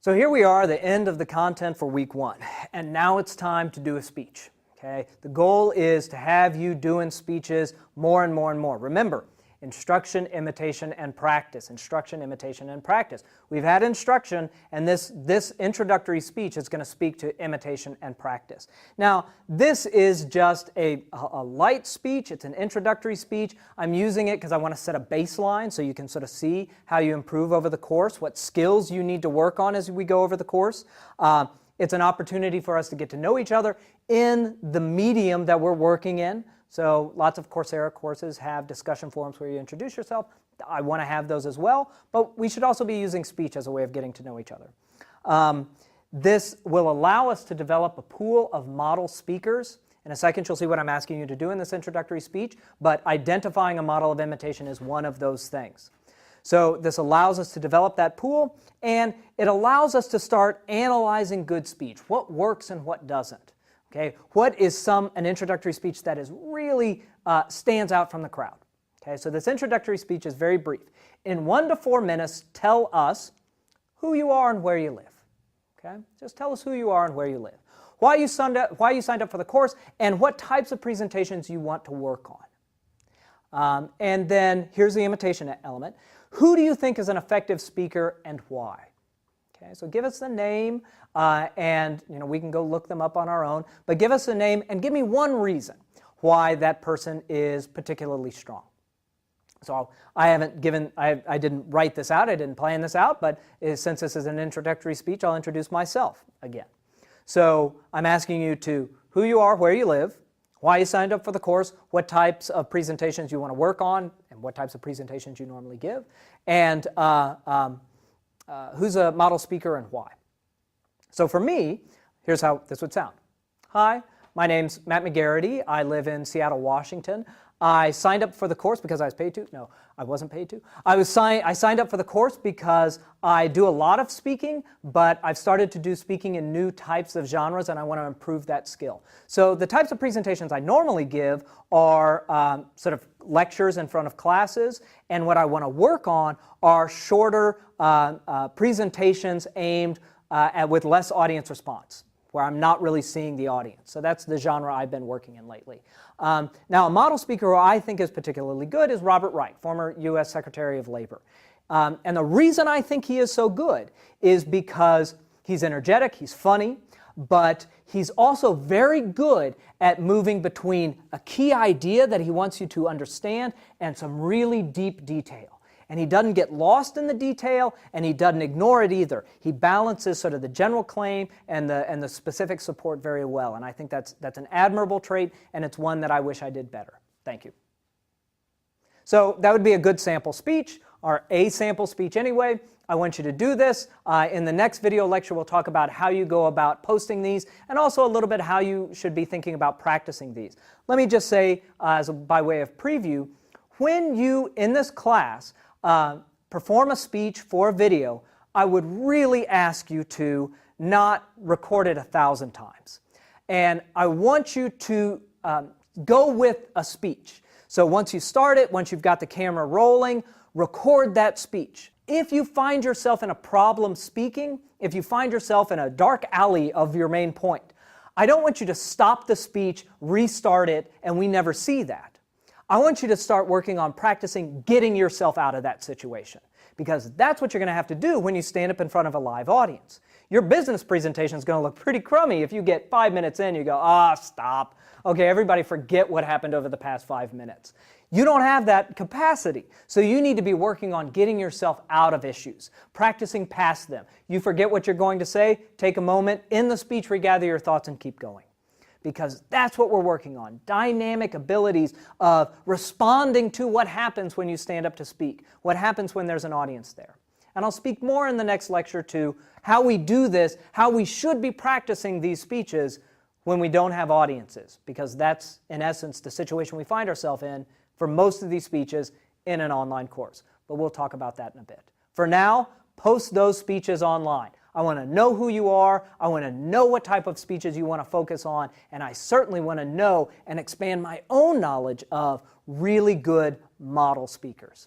So here we are, the end of the content for week 1, and now it's time to do a speech. Okay? The goal is to have you doing speeches more and more and more. Remember, instruction, imitation, and practice. Instruction, imitation, and practice. We've had instruction, and this introductory speech is going to speak to imitation and practice. Now, this is just a light speech. It's an introductory speech. I'm using it because I want to set a baseline so you can sort of see how you improve over the course, what skills you need to work on as we go over the course. It's an opportunity for us to get to know each other in the medium that we're working in. So lots of Coursera courses have discussion forums where you introduce yourself. I want to have those as well, but we should also be using speech as a way of getting to know each other. This will allow us to develop a pool of model speakers. In a second, you'll see what I'm asking you to do in this introductory speech, but identifying a model of imitation is one of those things. So this allows us to develop that pool, and it allows us to start analyzing good speech. What works and what doesn't. Okay, what is an introductory speech that is really stands out from the crowd? Okay, so this introductory speech is very brief. In 1 to 4 minutes, tell us who you are and where you live. Okay, just tell us who you are and where you live. Why you signed up for the course, and what types of presentations you want to work on. And then here's the imitation element. Who do you think is an effective speaker and why? Okay, so give us the name, and we can go look them up on our own, but give us the name and give me one reason why that person is particularly strong. So I didn't write this out, I didn't plan this out, but since this is an introductory speech, I'll introduce myself again. So I'm asking you to who you are, where you live, why you signed up for the course, what types of presentations you want to work on, and what types of presentations you normally give, and who's a model speaker and why. So for me, here's how this would sound. Hi, my name's Matt McGarity. I live in Seattle, Washington. I signed up for the course because I was paid to. No, I wasn't paid to. I signed up for the course because I do a lot of speaking, but I've started to do speaking in new types of genres, and I want to improve that skill. So the types of presentations I normally give are sort of lectures in front of classes, and what I want to work on are shorter presentations aimed with less audience response, where I'm not really seeing the audience. So that's the genre I've been working in lately. Now, a model speaker who I think is particularly good is Robert Wright, former U.S. Secretary of Labor. And the reason I think he is so good is because he's energetic, he's funny, but he's also very good at moving between a key idea that he wants you to understand and some really deep detail. And he doesn't get lost in the detail, and he doesn't ignore it either. He balances sort of the general claim and the specific support very well. And I think that's an admirable trait, and it's one that I wish I did better. Thank you. So that would be a good sample speech, or a sample speech anyway. I want you to do this. In the next video lecture, we'll talk about how you go about posting these, and also a little bit how you should be thinking about practicing these. Let me just say, by way of preview, when you, in this class, perform a speech for a video, I would really ask you to not record it 1,000 times. And I want you to go with a speech. So once you start it, once you've got the camera rolling, record that speech. If you find yourself in a problem speaking, if you find yourself in a dark alley of your main point, I don't want you to stop the speech, restart it, and we never see that. I want you to start working on practicing getting yourself out of that situation, because that's what you're going to have to do when you stand up in front of a live audience. Your business presentation is going to look pretty crummy if you get 5 minutes in, you go, stop. Okay, everybody forget what happened over the past 5 minutes. You don't have that capacity, so you need to be working on getting yourself out of issues, practicing past them. You forget what you're going to say, take a moment in the speech, regather your thoughts, and keep going. Because that's what we're working on, dynamic abilities of responding to what happens when you stand up to speak, what happens when there's an audience there. And I'll speak more in the next lecture to how we do this, how we should be practicing these speeches when we don't have audiences, because that's, in essence, the situation we find ourselves in for most of these speeches in an online course. But we'll talk about that in a bit. For now, post those speeches online. I want to know who you are, I want to know what type of speeches you want to focus on, and I certainly want to know and expand my own knowledge of really good model speakers.